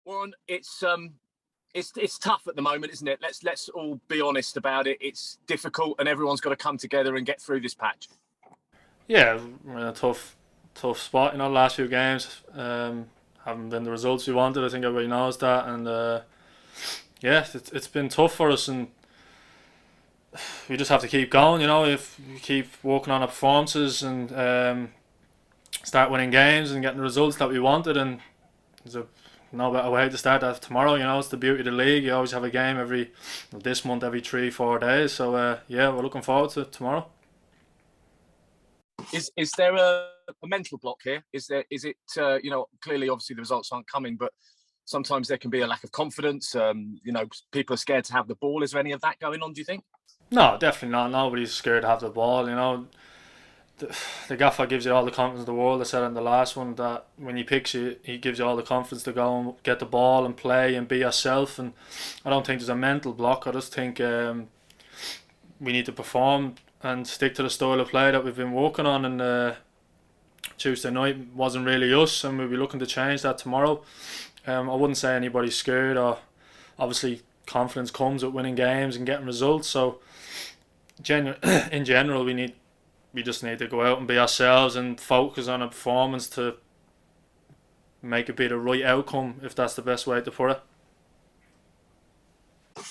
Warren, it's tough at the moment, isn't it? Let's all be honest about it. It's difficult, and everyone's got to come together and get through this patch. Yeah, we're in a tough spot. Last few games haven't been the results we wanted. I think everybody knows that, and yeah, it's been tough for us, and we just have to keep going. If we keep working on our performances and start winning games and getting the results that we wanted, and there's no better way to start that tomorrow. It's the beauty of the league. You always have a game this month every 3-4 days. So yeah, we're looking forward to tomorrow. Is there a mental block here? Is it clearly obviously the results aren't coming, but sometimes there can be a lack of confidence. People are scared to have the ball. Is there any of that going on, do you think? No, definitely not. Nobody's scared to have the ball. The gaffer gives you all the confidence in the world. I said in the last one that when he picks you, he gives you all the confidence to go and get the ball and play and be yourself. And I don't think there's a mental block. I just think we need to perform and stick to the style of play that we've been working on. And Tuesday night wasn't really us, and we'll be looking to change that tomorrow. I wouldn't say anybody's scared. Or obviously, confidence comes with winning games and getting results. So, in general, we just need to go out and be ourselves and focus on a performance to make it be the right outcome, if that's the best way to put it.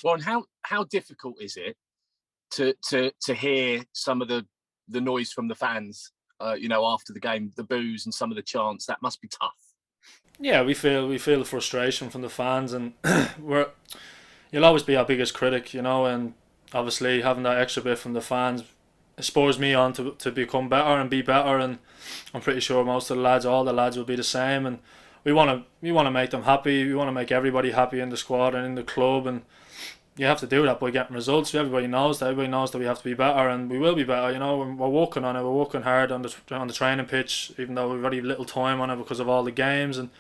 Well, and how difficult is it to hear some of the noise from the fans? After the game, the boos and some of the chants, that must be tough. Yeah, we feel the frustration from the fans, and you'll always be our biggest critic, and obviously having that extra bit from the fans spurs me on to become better and be better, and I'm pretty sure most of all the lads will be the same, and we want to make them happy. We want to make everybody happy in the squad and in the club, and you have to do that by getting results. Everybody knows that we have to be better, and we will be better. We're working on it. We're working hard on the training pitch, even though we've very little time on it because of all the games. And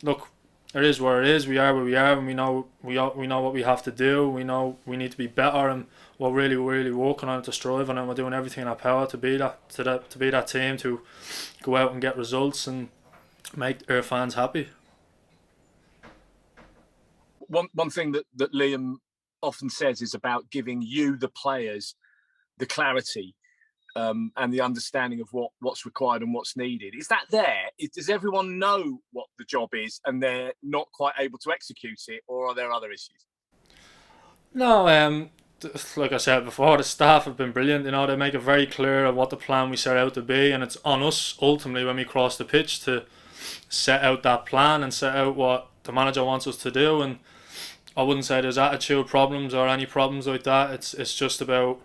look, it is where it is. We are where we are, and we know what we have to do. We know we need to be better, and we're really working on it, to strive on it. We're doing everything in our power to be that team, to go out and get results and make our fans happy. One thing that Liam often says is about giving you, the players, the clarity and the understanding of what's required and what's needed. Is that there? Does everyone know what the job is and they're not quite able to execute it, or are there other issues? No, like I said before, the staff have been brilliant. They make it very clear of what the plan we set out to be, and it's on us ultimately when we cross the pitch to set out that plan and set out what the manager wants us to do. And I wouldn't say there's attitude problems or any problems like that. It's just about,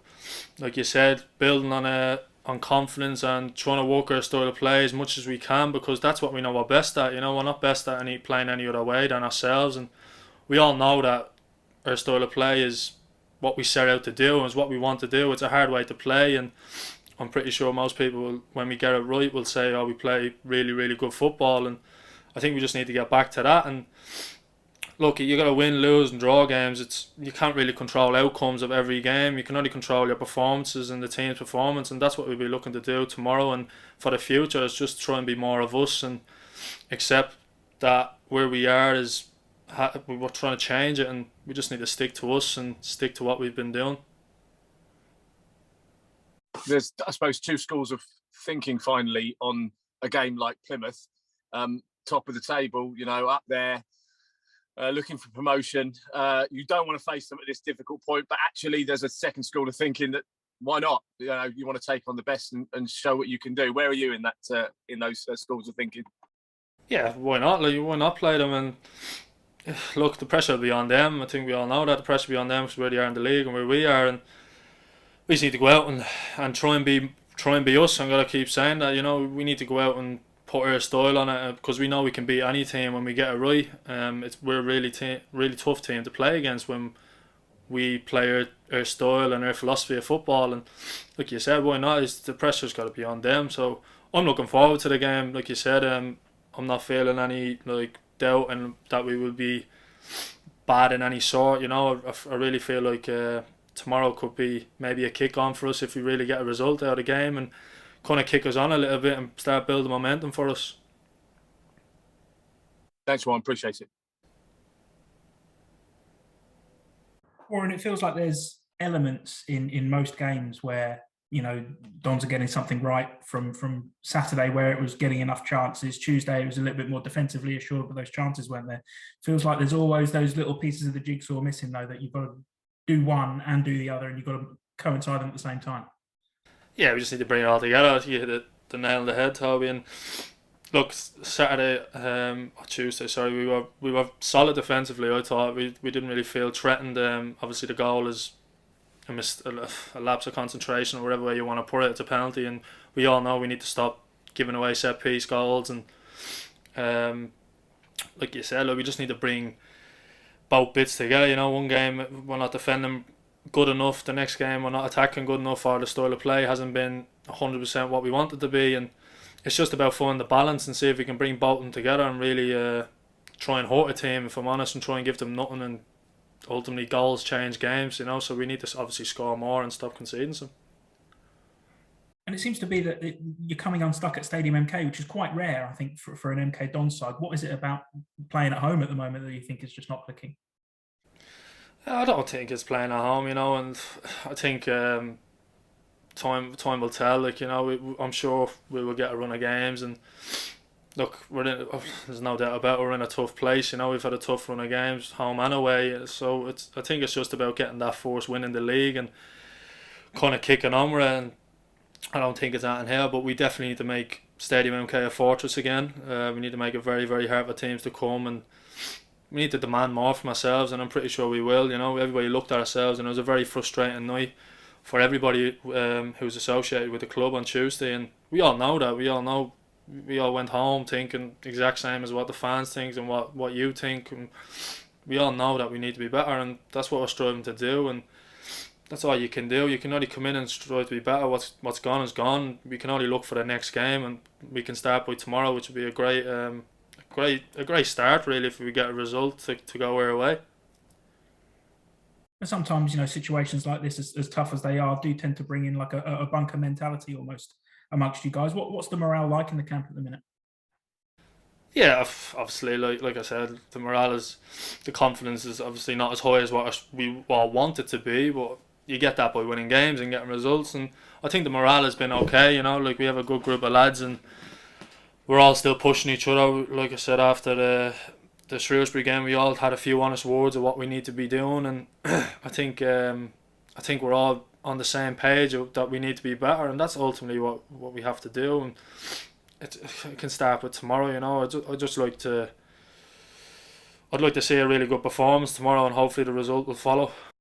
like you said, building on confidence and trying to work our style of play as much as we can, because that's what we know we're best at. We're not best at playing any other way than ourselves, and we all know that our style of play is what we set out to do and is what we want to do. It's a hard way to play, and I'm pretty sure most people, when we get it right, will say, "Oh, we play really good football." And I think we just need to get back to that. And look, you got to win, lose, and draw games. You can't really control outcomes of every game. You can only control your performances and the team's performance, and that's what we'll be looking to do tomorrow. And for the future, it's just try and be more of us and accept that where we are is we're trying to change it, and we just need to stick to us and stick to what we've been doing. There's, I suppose, two schools of thinking finally on a game like Plymouth, top of the table, up there. Looking for promotion. You don't want to face them at this difficult point, but actually there's a second school of thinking that why not? You want to take on the best and show what you can do. Where are you in that in those schools of thinking? Yeah, why not? Why not play them? And look, the pressure will be on them. I think we all know that the pressure will be on them because where they are in the league and where we are, and we just need to go out and try and be us. I'm gonna keep saying that. We need to go out and put our style on it, because we know we can beat any team when we get it right. We're a really tough team to play against when we play our style and our philosophy of football. And like you said, why not? The pressure's got to be on them. So I'm looking forward to the game. Like you said, I'm not feeling any doubt and that we will be bad in any sort. I really feel like tomorrow could be maybe a kick on for us if we really get a result out of the game, and kind of kick us on a little bit and start building momentum for us. Thanks, Warren. Appreciate it. Or and it feels like there's elements in most games where Dons are getting something right from Saturday, where it was getting enough chances. Tuesday it was a little bit more defensively assured, but those chances weren't there. Feels like there's always those little pieces of the jigsaw missing, though, that you've got to do one and do the other, and you've got to coincide them at the same time. Yeah, we just need to bring it all together. You hit the nail on the head, Toby. And look, Saturday, or Tuesday, sorry, we were solid defensively. I thought we didn't really feel threatened. Obviously the goal is a lapse of concentration, or whatever way you want to put it. It's a penalty, and we all know we need to stop giving away set piece goals. And um, like you said, look, we just need to bring both bits together. One game we're not defending good enough, the next game we're not attacking good enough, or the style of play hasn't been 100% what we want it to be. And it's just about finding the balance and see if we can bring both of them together and really try and hurt a team, if I'm honest, and try and give them nothing. And ultimately goals change games, so we need to obviously score more and stop conceding some. And it seems to be that you're coming unstuck at Stadium MK, which is quite rare, I think, for an MK Dons side. What is it about playing at home at the moment that you think is just not clicking? I don't think it's playing at home, and I think time will tell. I'm sure we will get a run of games, and look, there's no doubt about it, we're in a tough place. We've had a tough run of games, home and away. So I think it's just about getting that first win in the league and kind of kicking on with it. And I don't think it's at in here, but we definitely need to make Stadium MK a fortress again. We need to make it very, very hard for teams to come, and we need to demand more from ourselves, and I'm pretty sure we will. Everybody looked at ourselves, and it was a very frustrating night for everybody who's associated with the club on Tuesday, and we all know that. We all went home thinking the exact same as what the fans think and what you think, and we all know that we need to be better, and that's what we're striving to do, and that's all you can do. You can only come in and strive to be better. What's gone is gone. We can only look for the next game, and we can start by tomorrow, which would be a great start really if we get a result to go our way. And sometimes, situations like this, as tough as they are, do tend to bring in like a bunker mentality almost amongst you guys. What's the morale like in the camp at the minute? Yeah, obviously, like I said, the confidence is obviously not as high as what we all want it to be, but you get that by winning games and getting results. And I think the morale has been okay. Like we have a good group of lads, and we're all still pushing each other. Like I said, after the Shrewsbury game, we all had a few honest words of what we need to be doing, and I think we're all on the same page that we need to be better, and that's ultimately what we have to do. And it can start with tomorrow. I'd like to see a really good performance tomorrow, and hopefully the result will follow.